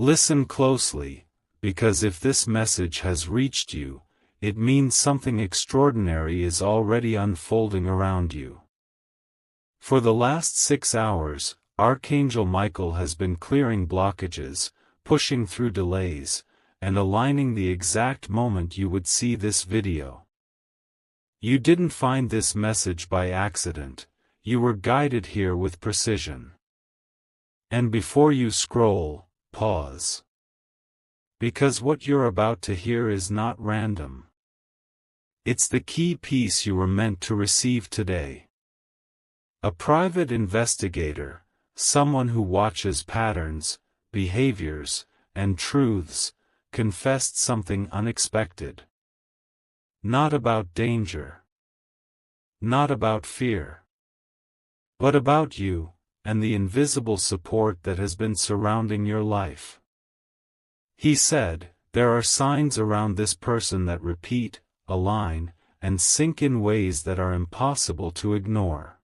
Listen closely, because if this message has reached you, it means something extraordinary is already unfolding around you. For the last 6 hours, Archangel Michael has been clearing blockages, pushing through delays, and aligning the exact moment you would see this video. You didn't find this message by accident, you were guided here with precision. And before you scroll, pause. Because what you're about to hear is not random. It's the key piece you were meant to receive today. A private investigator, someone who watches patterns, behaviors, and truths, confessed something unexpected. Not about danger. Not about fear. But about you, and the invisible support that has been surrounding your life. He said, there are signs around this person that repeat, align, and sync in ways that are impossible to ignore.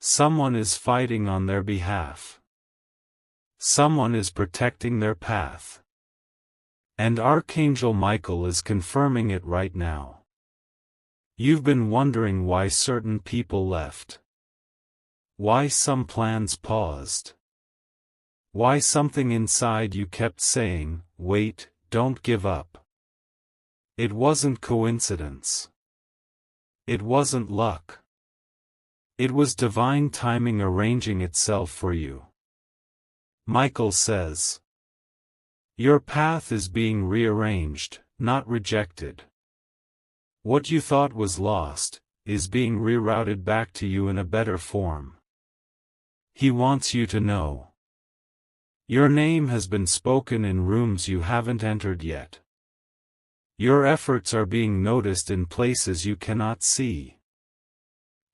Someone is fighting on their behalf. Someone is protecting their path. And Archangel Michael is confirming it right now. You've been wondering why certain people left. Why some plans paused. Why something inside you kept saying, wait, don't give up. It wasn't coincidence. It wasn't luck. It was divine timing arranging itself for you. Michael says, your path is being rearranged, not rejected. What you thought was lost, is being rerouted back to you in a better form. He wants you to know. Your name has been spoken in rooms you haven't entered yet. Your efforts are being noticed in places you cannot see.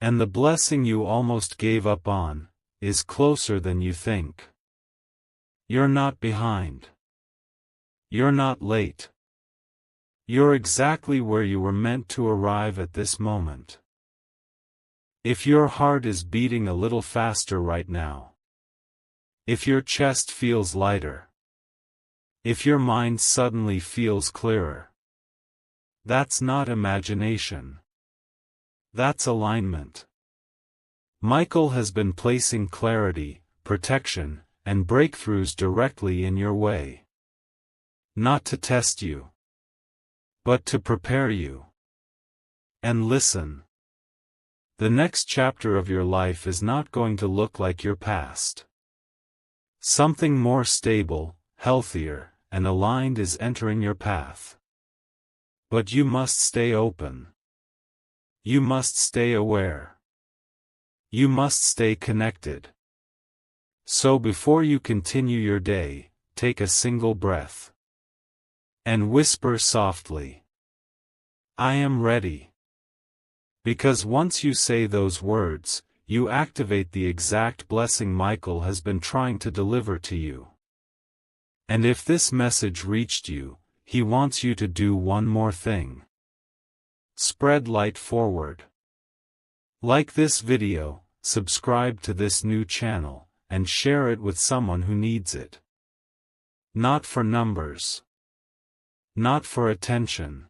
And the blessing you almost gave up on, is closer than you think. You're not behind. You're not late. You're exactly where you were meant to arrive at this moment. If your heart is beating a little faster right now. If your chest feels lighter. If your mind suddenly feels clearer. That's not imagination. That's alignment. Michael has been placing clarity, protection, and breakthroughs directly in your way. Not to test you, but to prepare you. And listen. The next chapter of your life is not going to look like your past. Something more stable, healthier, and aligned is entering your path. But you must stay open. You must stay aware. You must stay connected. So before you continue your day, take a single breath. And whisper softly. I am ready. Because once you say those words, you activate the exact blessing Michael has been trying to deliver to you. And if this message reached you, he wants you to do one more thing. Spread light forward. Like this video, subscribe to this new channel, and share it with someone who needs it. Not for numbers. Not for attention.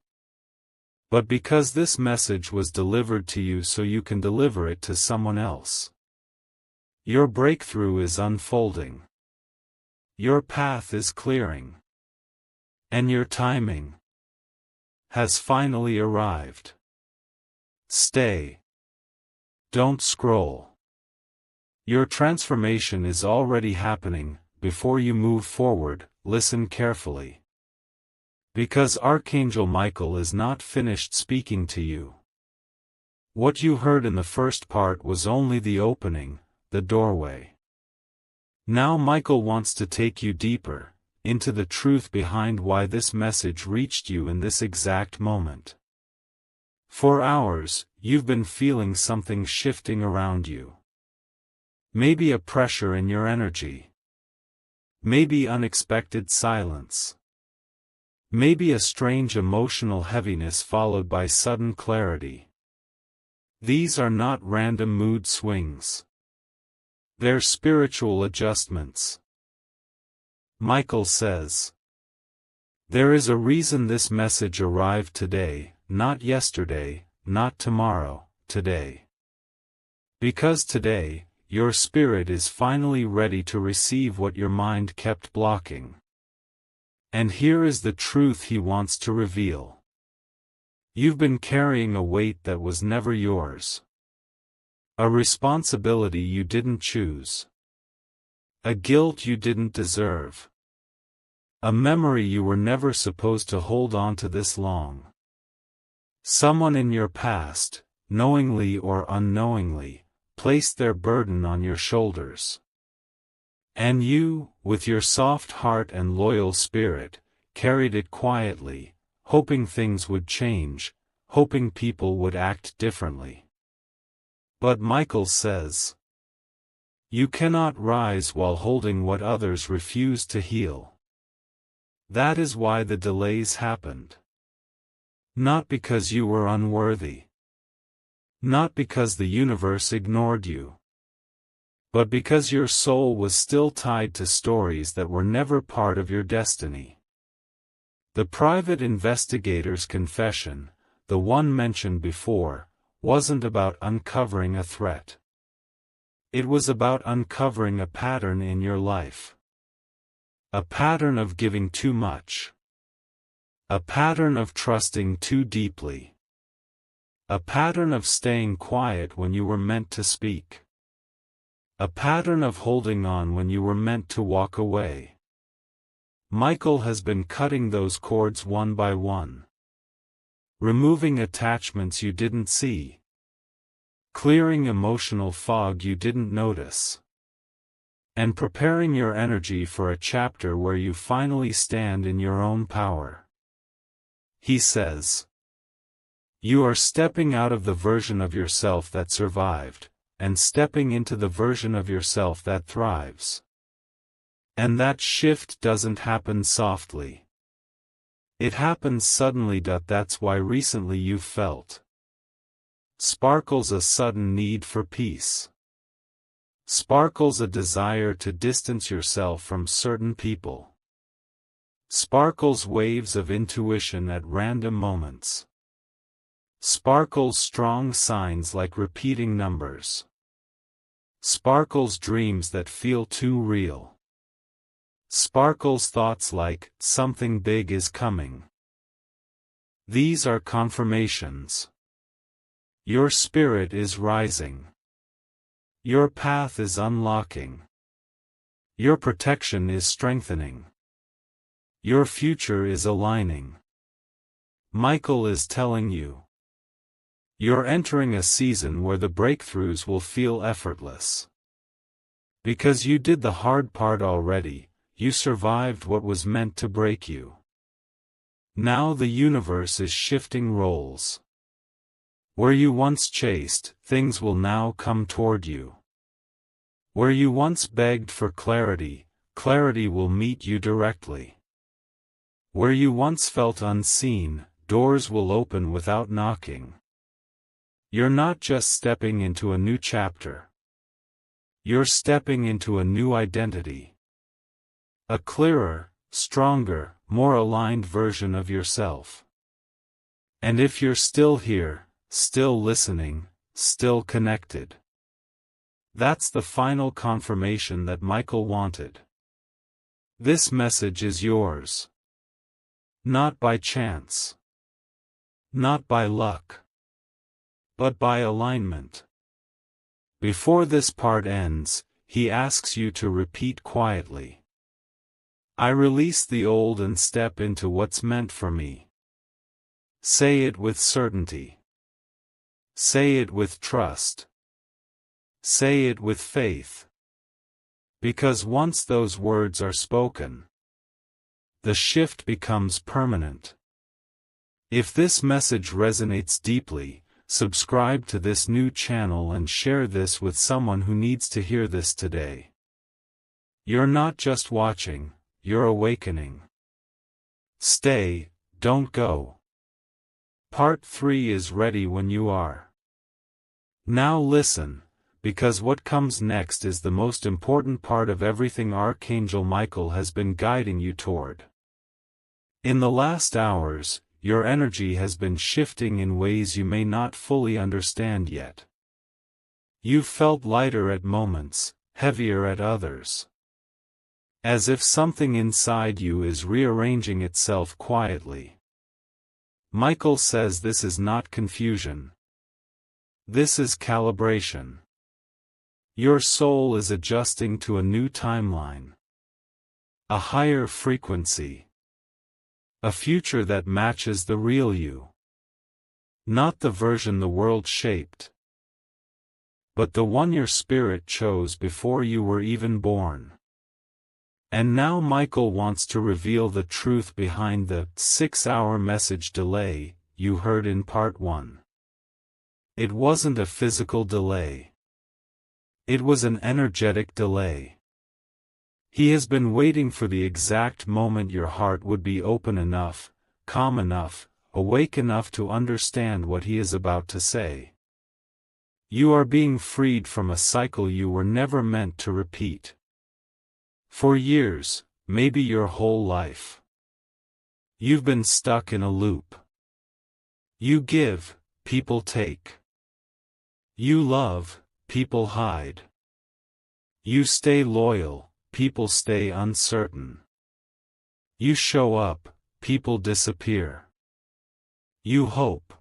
But because this message was delivered to you so you can deliver it to someone else. Your breakthrough is unfolding. Your path is clearing. And your timing has finally arrived. Stay. Don't scroll. Your transformation is already happening. Before you move forward, listen carefully. Because Archangel Michael is not finished speaking to you. What you heard in the first part was only the opening, the doorway. Now Michael wants to take you deeper, into the truth behind why this message reached you in this exact moment. For hours, you've been feeling something shifting around you. Maybe a pressure in your energy. Maybe unexpected silence. Maybe a strange emotional heaviness followed by sudden clarity. These are not random mood swings. They're spiritual adjustments. Michael says. There is a reason this message arrived today, not yesterday, not tomorrow, today. Because today, your spirit is finally ready to receive what your mind kept blocking. And here is the truth he wants to reveal. You've been carrying a weight that was never yours. A responsibility you didn't choose. A guilt you didn't deserve. A memory you were never supposed to hold on to this long. Someone in your past, knowingly or unknowingly, placed their burden on your shoulders. And you, with your soft heart and loyal spirit, carried it quietly, hoping things would change, hoping people would act differently. But Michael says, you cannot rise while holding what others refuse to heal. That is why the delays happened. Not because you were unworthy. Not because the universe ignored you. But because your soul was still tied to stories that were never part of your destiny. The private investigator's confession, the one mentioned before, wasn't about uncovering a threat. It was about uncovering a pattern in your life. A pattern of giving too much. A pattern of trusting too deeply. A pattern of staying quiet when you were meant to speak. A pattern of holding on when you were meant to walk away. Michael has been cutting those cords one by one. Removing attachments you didn't see. Clearing emotional fog you didn't notice. And preparing your energy for a chapter where you finally stand in your own power. He says, you are stepping out of the version of yourself that survived, and stepping into the version of yourself that thrives. And that shift doesn't happen softly. It happens suddenly. That's why recently you've felt sparkles a sudden need for peace. Sparkles a desire to distance yourself from certain people. Sparkles waves of intuition at random moments. Sparkles strong signs like repeating numbers. Sparkles dreams that feel too real. Sparkles thoughts like, something big is coming. These are confirmations. Your spirit is rising. Your path is unlocking. Your protection is strengthening. Your future is aligning. Michael is telling you. You're entering a season where the breakthroughs will feel effortless. Because you did the hard part already, you survived what was meant to break you. Now the universe is shifting roles. Where you once chased, things will now come toward you. Where you once begged for clarity, clarity will meet you directly. Where you once felt unseen, doors will open without knocking. You're not just stepping into a new chapter. You're stepping into a new identity. A clearer, stronger, more aligned version of yourself. And if you're still here, still listening, still connected. That's the final confirmation that Michael wanted. This message is yours. Not by chance. Not by luck. But by alignment. Before this part ends, he asks you to repeat quietly. I release the old and step into what's meant for me. Say it with certainty. Say it with trust. Say it with faith. Because once those words are spoken, the shift becomes permanent. If this message resonates deeply, subscribe to this new channel and share this with someone who needs to hear this today. You're not just watching, you're awakening. Stay, don't go. Part 3 is ready when you are. Now listen, because what comes next is the most important part of everything Archangel Michael has been guiding you toward. In the last hours, your energy has been shifting in ways you may not fully understand yet. You've felt lighter at moments, heavier at others. As if something inside you is rearranging itself quietly. Michael says this is not confusion. This is calibration. Your soul is adjusting to a new timeline. A higher frequency. A future that matches the real you. Not the version the world shaped, but the one your spirit chose before you were even born. And now Michael wants to reveal the truth behind the 6-hour message delay you heard in part 1. It wasn't a physical delay. It was an energetic delay. He has been waiting for the exact moment your heart would be open enough, calm enough, awake enough to understand what he is about to say. You are being freed from a cycle you were never meant to repeat. For years, maybe your whole life. You've been stuck in a loop. You give, people take. You love, people hide. You stay loyal, people stay uncertain. You show up, people disappear. You hope.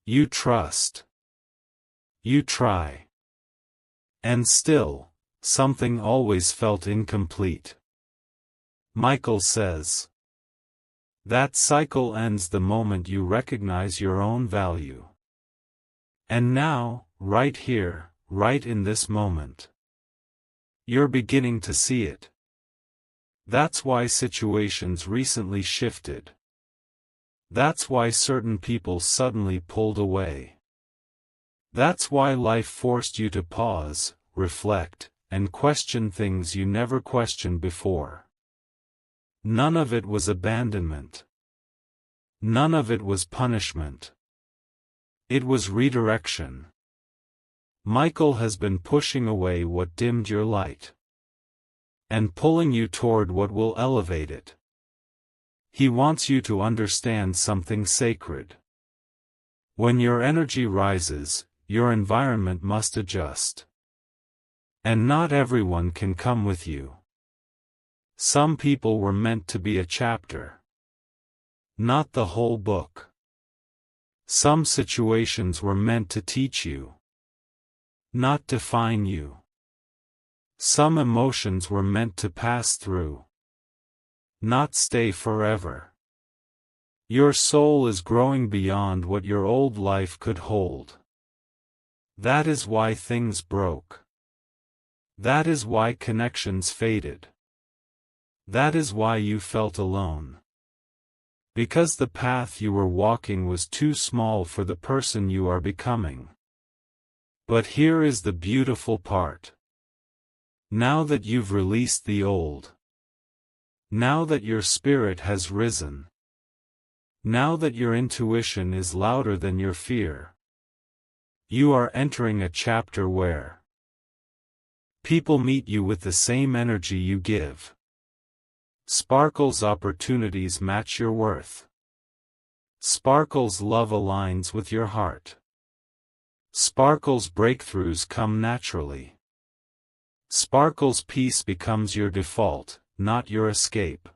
You trust. You try. And still, something always felt incomplete. Michael says. That cycle ends the moment you recognize your own value. And now, right here, right in this moment, you're beginning to see it. That's why situations recently shifted. That's why certain people suddenly pulled away. That's why life forced you to pause, reflect, and question things you never questioned before. None of it was abandonment. None of it was punishment. It was redirection. Michael has been pushing away what dimmed your light, and pulling you toward what will elevate it. He wants you to understand something sacred. When your energy rises, your environment must adjust. And not everyone can come with you. Some people were meant to be a chapter, not the whole book. Some situations were meant to teach you, not define you. Some emotions were meant to pass through, not stay forever. Your soul is growing beyond what your old life could hold. That is why things broke. That is why connections faded. That is why you felt alone. Because the path you were walking was too small for the person you are becoming. But here is the beautiful part. Now that you've released the old, now that your spirit has risen, now that your intuition is louder than your fear, you are entering a chapter where people meet you with the same energy you give. Sparkle's opportunities match your worth. Sparkle's love aligns with your heart. Sparkle's breakthroughs come naturally. Sparkle's peace becomes your default, not your escape.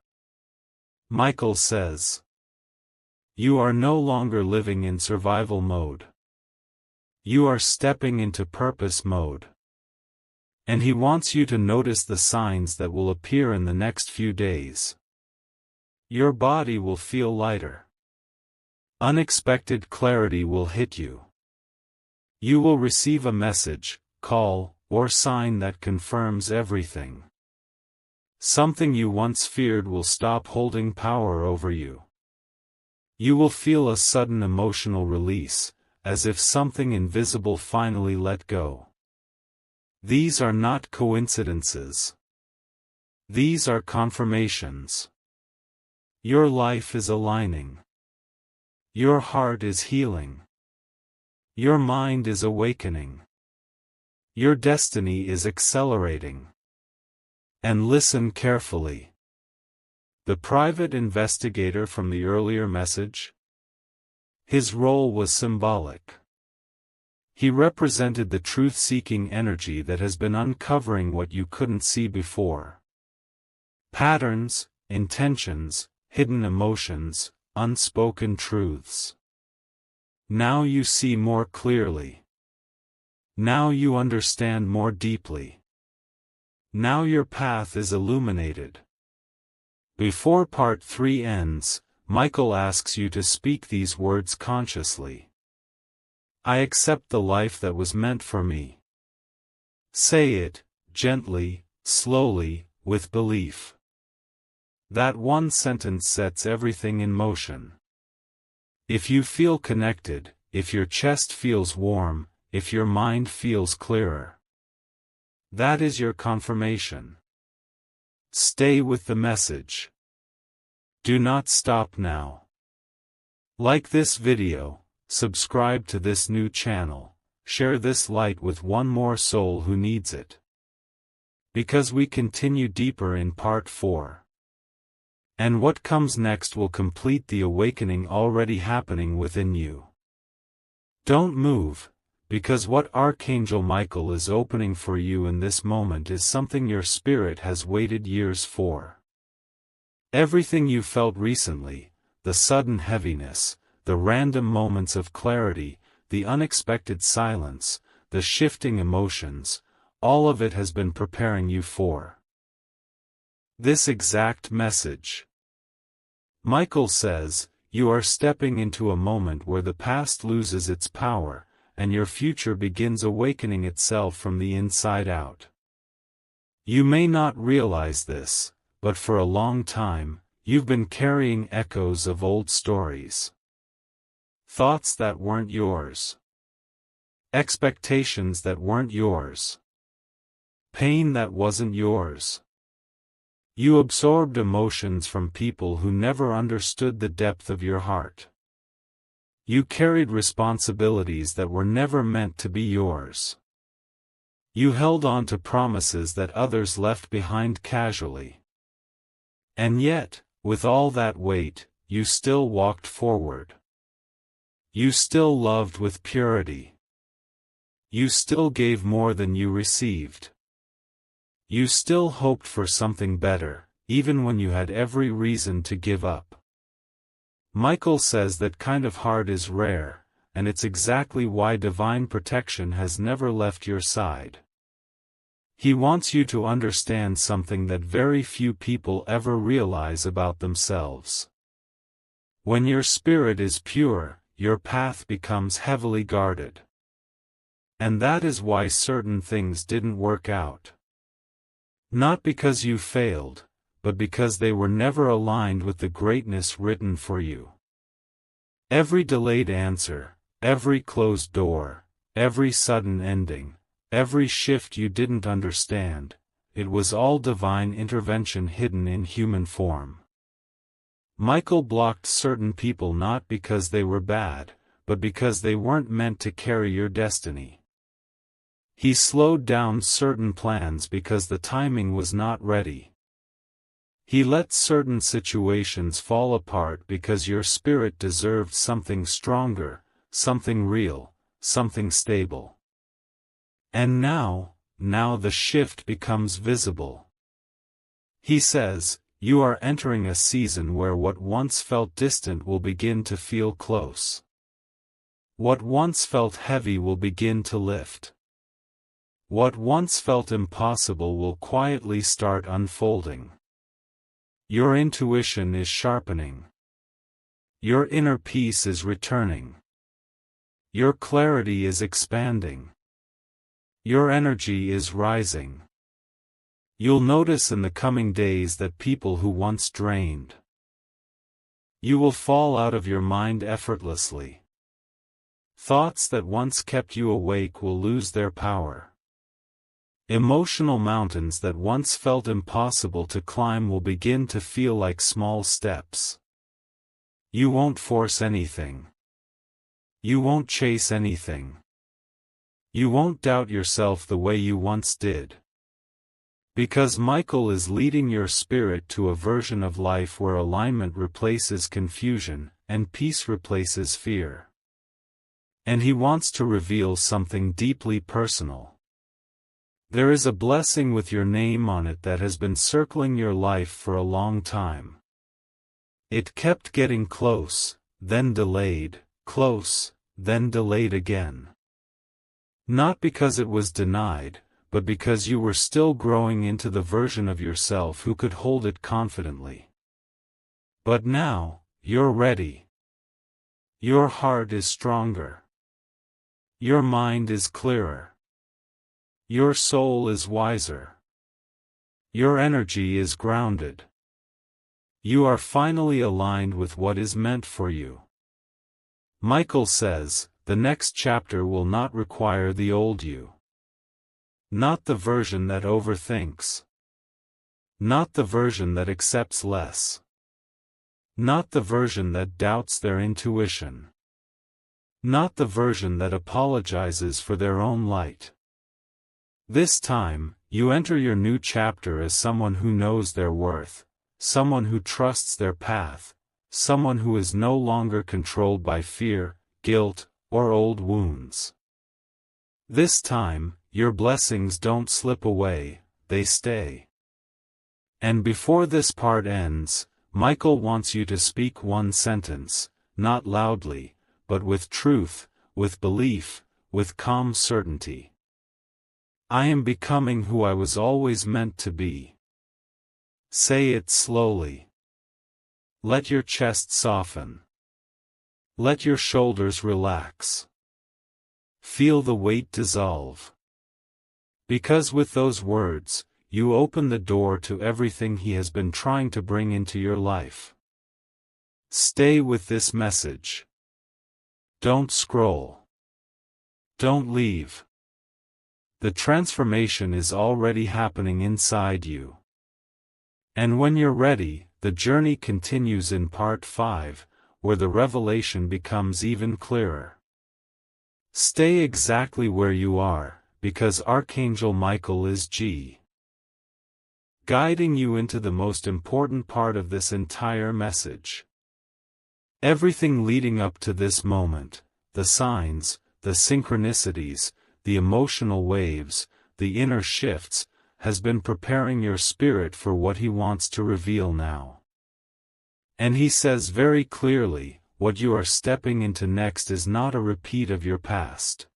Michael says. You are no longer living in survival mode. You are stepping into purpose mode. And he wants you to notice the signs that will appear in the next few days. Your body will feel lighter. Unexpected clarity will hit you. You will receive a message, call, or sign that confirms everything. Something you once feared will stop holding power over you. You will feel a sudden emotional release, as if something invisible finally let go. These are not coincidences. These are confirmations. Your life is aligning. Your heart is healing. Your mind is awakening. Your destiny is accelerating. And listen carefully. The private investigator from the earlier message? His role was symbolic. He represented the truth-seeking energy that has been uncovering what you couldn't see before. Patterns, intentions, hidden emotions, unspoken truths. Now you see more clearly. Now you understand more deeply. Now your path is illuminated. Before part 3 ends, Michael asks you to speak these words consciously. I accept the life that was meant for me. Say it, gently, slowly, with belief. That one sentence sets everything in motion. If you feel connected, if your chest feels warm, if your mind feels clearer, that is your confirmation. Stay with the message. Do not stop now. Like this video, subscribe to this new channel, share this light with one more soul who needs it. Because we continue deeper in part 4. And what comes next will complete the awakening already happening within you. Don't move, because what Archangel Michael is opening for you in this moment is something your spirit has waited years for. Everything you felt recently, the sudden heaviness, the random moments of clarity, the unexpected silence, the shifting emotions, all of it has been preparing you for this exact message. Michael says, you are stepping into a moment where the past loses its power, and your future begins awakening itself from the inside out. You may not realize this, but for a long time, you've been carrying echoes of old stories. Thoughts that weren't yours. Expectations that weren't yours. Pain that wasn't yours. You absorbed emotions from people who never understood the depth of your heart. You carried responsibilities that were never meant to be yours. You held on to promises that others left behind casually. And yet, with all that weight, you still walked forward. You still loved with purity. You still gave more than you received. You still hoped for something better, even when you had every reason to give up. Michael says that kind of heart is rare, and it's exactly why divine protection has never left your side. He wants you to understand something that very few people ever realize about themselves. When your spirit is pure, your path becomes heavily guarded. And that is why certain things didn't work out. Not because you failed, but because they were never aligned with the greatness written for you. Every delayed answer, every closed door, every sudden ending, every shift you didn't understand, it was all divine intervention hidden in human form. Michael blocked certain people not because they were bad, but because they weren't meant to carry your destiny. He slowed down certain plans because the timing was not ready. He let certain situations fall apart because your spirit deserved something stronger, something real, something stable. And now the shift becomes visible. He says, you are entering a season where what once felt distant will begin to feel close. What once felt heavy will begin to lift. What once felt impossible will quietly start unfolding. Your intuition is sharpening. Your inner peace is returning. Your clarity is expanding. Your energy is rising. You'll notice in the coming days that people who once drained you will fall out of your mind effortlessly. Thoughts that once kept you awake will lose their power. Emotional mountains that once felt impossible to climb will begin to feel like small steps. You won't force anything. You won't chase anything. You won't doubt yourself the way you once did. Because Michael is leading your spirit to a version of life where alignment replaces confusion, and peace replaces fear. And he wants to reveal something deeply personal. There is a blessing with your name on it that has been circling your life for a long time. It kept getting close, then delayed, close, then delayed again. Not because it was denied, but because you were still growing into the version of yourself who could hold it confidently. But now, you're ready. Your heart is stronger. Your mind is clearer. Your soul is wiser. Your energy is grounded. You are finally aligned with what is meant for you. Michael says, the next chapter will not require the old you. Not the version that overthinks. Not the version that accepts less. Not the version that doubts their intuition. Not the version that apologizes for their own light. This time, you enter your new chapter as someone who knows their worth, someone who trusts their path, someone who is no longer controlled by fear, guilt, or old wounds. This time, your blessings don't slip away, they stay. And before this part ends, Michael wants you to speak one sentence, not loudly, but with truth, with belief, with calm certainty. I am becoming who I was always meant to be. Say it slowly. Let your chest soften. Let your shoulders relax. Feel the weight dissolve. Because with those words, you open the door to everything he has been trying to bring into your life. Stay with this message. Don't scroll. Don't leave. The transformation is already happening inside you. And when you're ready, the journey continues in part 5, where the revelation becomes even clearer. Stay exactly where you are, because Archangel Michael is guiding you into the most important part of this entire message. Everything leading up to this moment, the signs, the synchronicities, the emotional waves, the inner shifts, has been preparing your spirit for what he wants to reveal now. And he says very clearly, what you are stepping into next is not a repeat of your past.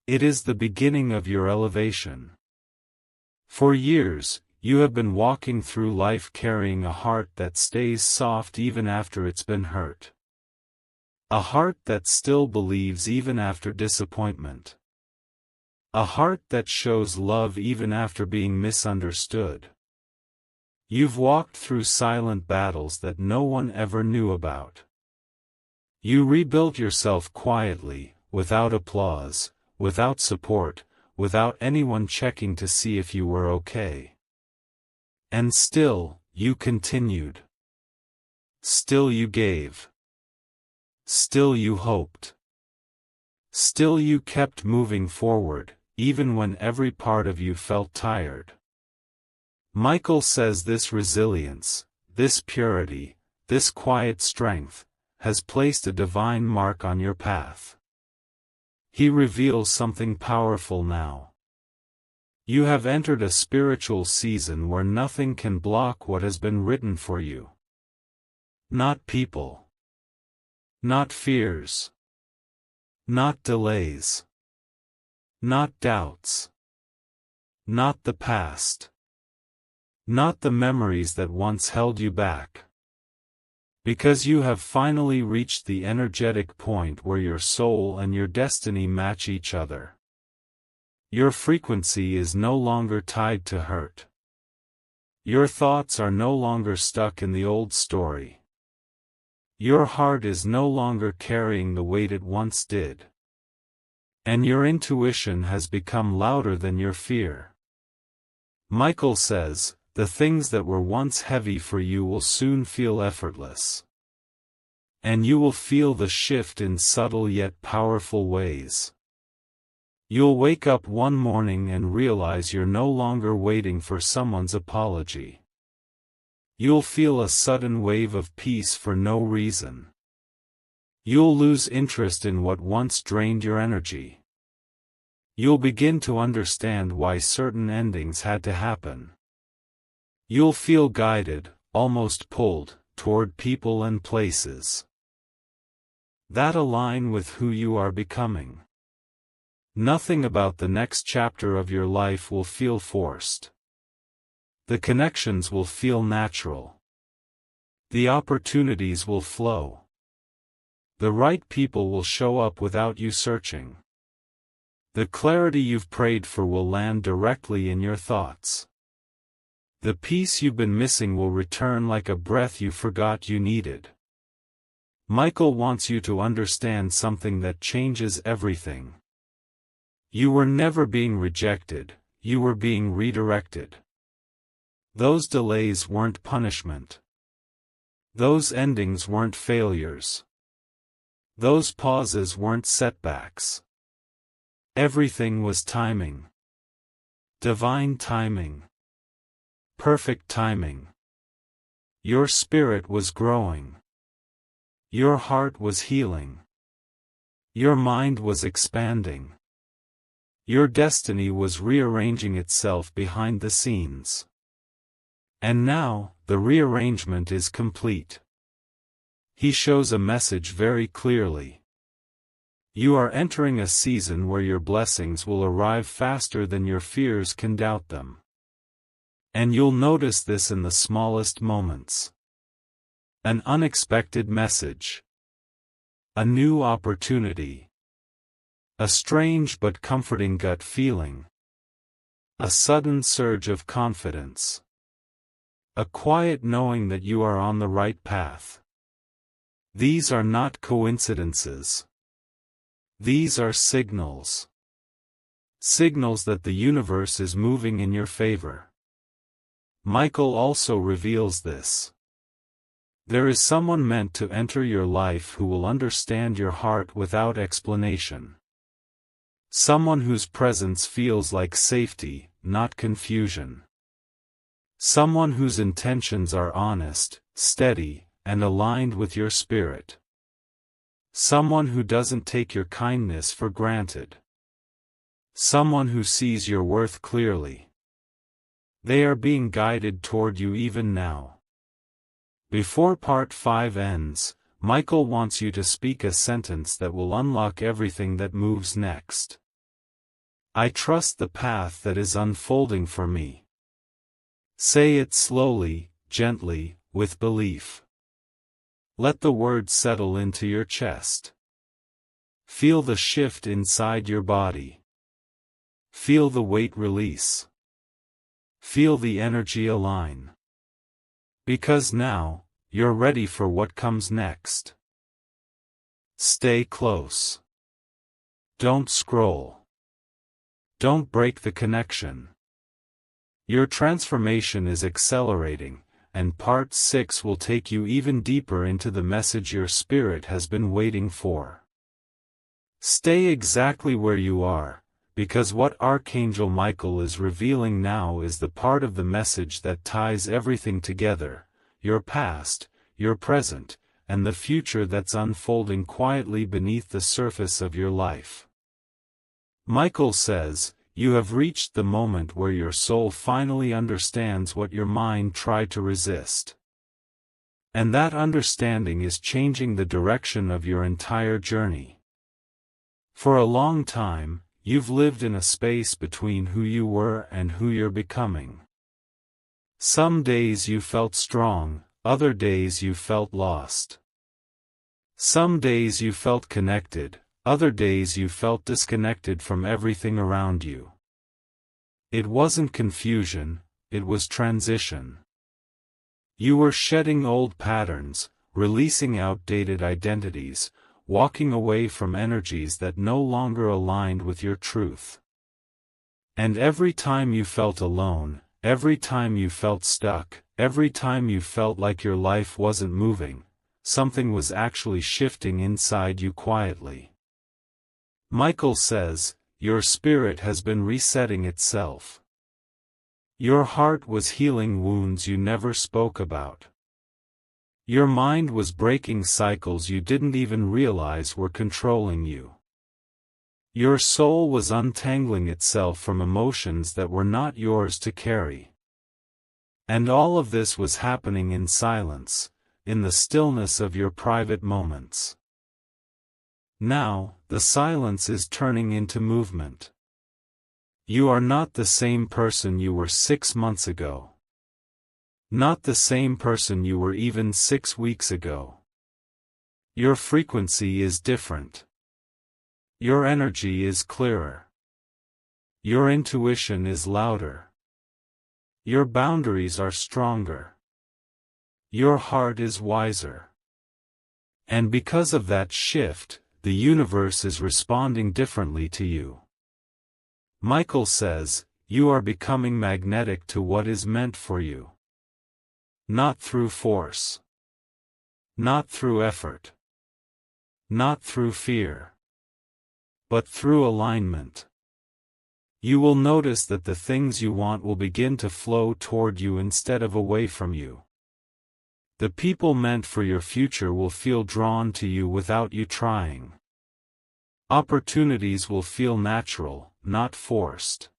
It is the beginning of your elevation. For years, you have been walking through life carrying a heart that stays soft even after it's been hurt. A heart that still believes even after disappointment. A heart that shows love even after being misunderstood. You've walked through silent battles that no one ever knew about. You rebuilt yourself quietly, without applause, without support, without anyone checking to see if you were okay. And still, you continued. Still you gave. Still you hoped. Still you kept moving forward, even when every part of you felt tired. Michael says this resilience, this purity, this quiet strength, has placed a divine mark on your path. He reveals something powerful now. You have entered a spiritual season where nothing can block what has been written for you. Not people. Not fears. Not delays. Not doubts. Not the past. Not the memories that once held you back. Because you have finally reached the energetic point where your soul and your destiny match each other. Your frequency is no longer tied to hurt. Your thoughts are no longer stuck in the old story. Your heart is no longer carrying the weight it once did. And your intuition has become louder than your fear. Michael says, the things that were once heavy for you will soon feel effortless. And you will feel the shift in subtle yet powerful ways. You'll wake up one morning and realize you're no longer waiting for someone's apology. You'll feel a sudden wave of peace for no reason. You'll lose interest in what once drained your energy. You'll begin to understand why certain endings had to happen. You'll feel guided, almost pulled, toward people and places that align with who you are becoming. Nothing about the next chapter of your life will feel forced. The connections will feel natural. The opportunities will flow. The right people will show up without you searching. The clarity you've prayed for will land directly in your thoughts. The peace you've been missing will return like a breath you forgot you needed. Michael wants you to understand something that changes everything. You were never being rejected, you were being redirected. Those delays weren't punishment. Those endings weren't failures. Those pauses weren't setbacks. Everything was timing. Divine timing. Perfect timing. Your spirit was growing. Your heart was healing. Your mind was expanding. Your destiny was rearranging itself behind the scenes. And now, the rearrangement is complete. He shows a message very clearly. You are entering a season where your blessings will arrive faster than your fears can doubt them. And you'll notice this in the smallest moments. An unexpected message. A new opportunity. A strange but comforting gut feeling. A sudden surge of confidence. A quiet knowing that you are on the right path. These are not coincidences. These are signals. Signals that the universe is moving in your favor. Michael also reveals this. There is someone meant to enter your life who will understand your heart without explanation. Someone whose presence feels like safety, not confusion. Someone whose intentions are honest, steady, and aligned with your spirit. Someone who doesn't take your kindness for granted. Someone who sees your worth clearly. They are being guided toward you even now. Before part 5 ends, Michael wants you to speak a sentence that will unlock everything that moves next. I trust the path that is unfolding for me. Say it slowly, gently, with belief. Let the words settle into your chest. Feel the shift inside your body. Feel the weight release. Feel the energy align. Because now, you're ready for what comes next. Stay close. Don't scroll. Don't break the connection. Your transformation is accelerating, and part 6 will take you even deeper into the message your spirit has been waiting for. Stay exactly where you are, because what Archangel Michael is revealing now is the part of the message that ties everything together, your past, your present, and the future that's unfolding quietly beneath the surface of your life. Michael says, you have reached the moment where your soul finally understands what your mind tried to resist. And that understanding is changing the direction of your entire journey. For a long time, you've lived in a space between who you were and who you're becoming. Some days you felt strong, other days you felt lost. Some days you felt connected, other days you felt disconnected from everything around you. It wasn't confusion, it was transition. You were shedding old patterns, releasing outdated identities, walking away from energies that no longer aligned with your truth. And every time you felt alone, every time you felt stuck, every time you felt like your life wasn't moving, something was actually shifting inside you quietly. Michael says, your spirit has been resetting itself. Your heart was healing wounds you never spoke about. Your mind was breaking cycles you didn't even realize were controlling you. Your soul was untangling itself from emotions that were not yours to carry. And all of this was happening in silence, in the stillness of your private moments. Now, the silence is turning into movement. You are not the same person you were 6 months ago. Not the same person you were even 6 weeks ago. Your frequency is different. Your energy is clearer. Your intuition is louder. Your boundaries are stronger. Your heart is wiser. And because of that shift, the universe is responding differently to you. Michael says, you are becoming magnetic to what is meant for you. Not through force. Not through effort. Not through fear. But through alignment. You will notice that the things you want will begin to flow toward you instead of away from you. The people meant for your future will feel drawn to you without you trying. Opportunities will feel natural, not forced.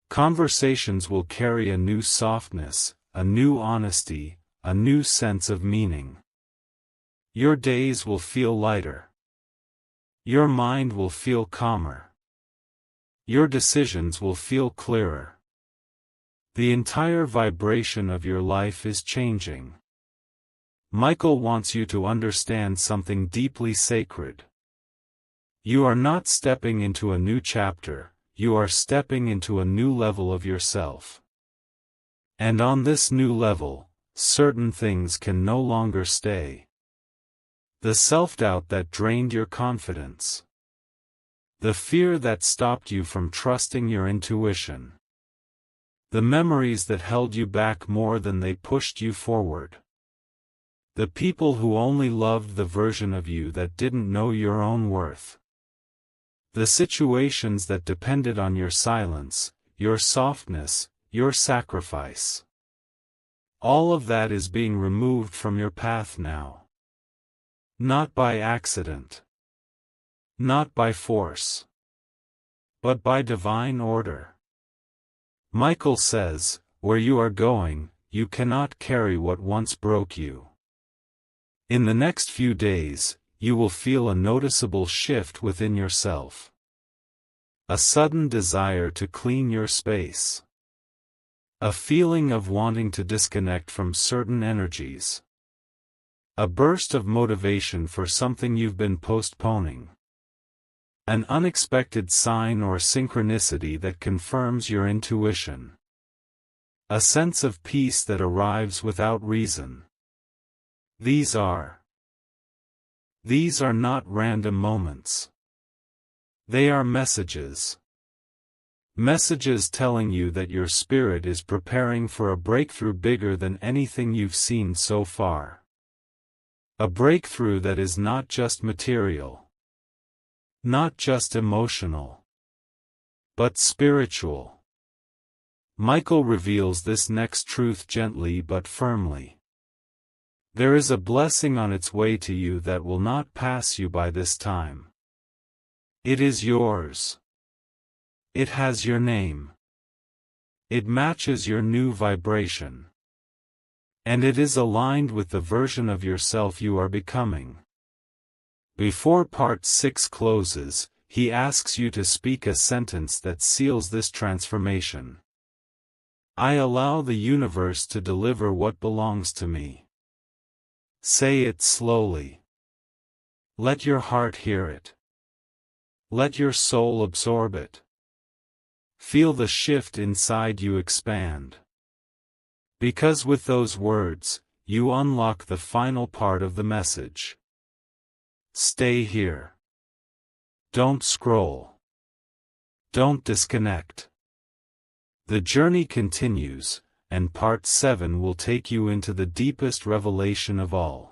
Conversations will carry a new softness, a new honesty, a new sense of meaning. Your days will feel lighter. Your mind will feel calmer. Your decisions will feel clearer. The entire vibration of your life is changing. Michael wants you to understand something deeply sacred. You are not stepping into a new chapter, you are stepping into a new level of yourself. And on this new level, certain things can no longer stay. The self-doubt that drained your confidence. The fear that stopped you from trusting your intuition. The memories that held you back more than they pushed you forward. The people who only loved the version of you that didn't know your own worth. The situations that depended on your silence, your softness, your sacrifice. All of that is being removed from your path now. Not by accident. Not by force. But by divine order. Michael says, where you are going, you cannot carry what once broke you. In the next few days, you will feel a noticeable shift within yourself. A sudden desire to clean your space. A feeling of wanting to disconnect from certain energies. A burst of motivation for something you've been postponing. An unexpected sign or synchronicity that confirms your intuition. A sense of peace that arrives without reason. These are not random moments. They are messages. Messages telling you that your spirit is preparing for a breakthrough bigger than anything you've seen so far. A breakthrough that is not just material. Not just emotional. But spiritual. Michael reveals this next truth gently but firmly. There is a blessing on its way to you that will not pass you by this time. It is yours. It has your name. It matches your new vibration. And it is aligned with the version of yourself you are becoming. Before part 6 closes, he asks you to speak a sentence that seals this transformation. I allow the universe to deliver what belongs to me. Say it slowly. Let your heart hear it. Let your soul absorb it. Feel the shift inside you expand. Because with those words, you unlock the final part of the message. Stay here. Don't scroll. Don't disconnect. The journey continues, and part 7 will take you into the deepest revelation of all.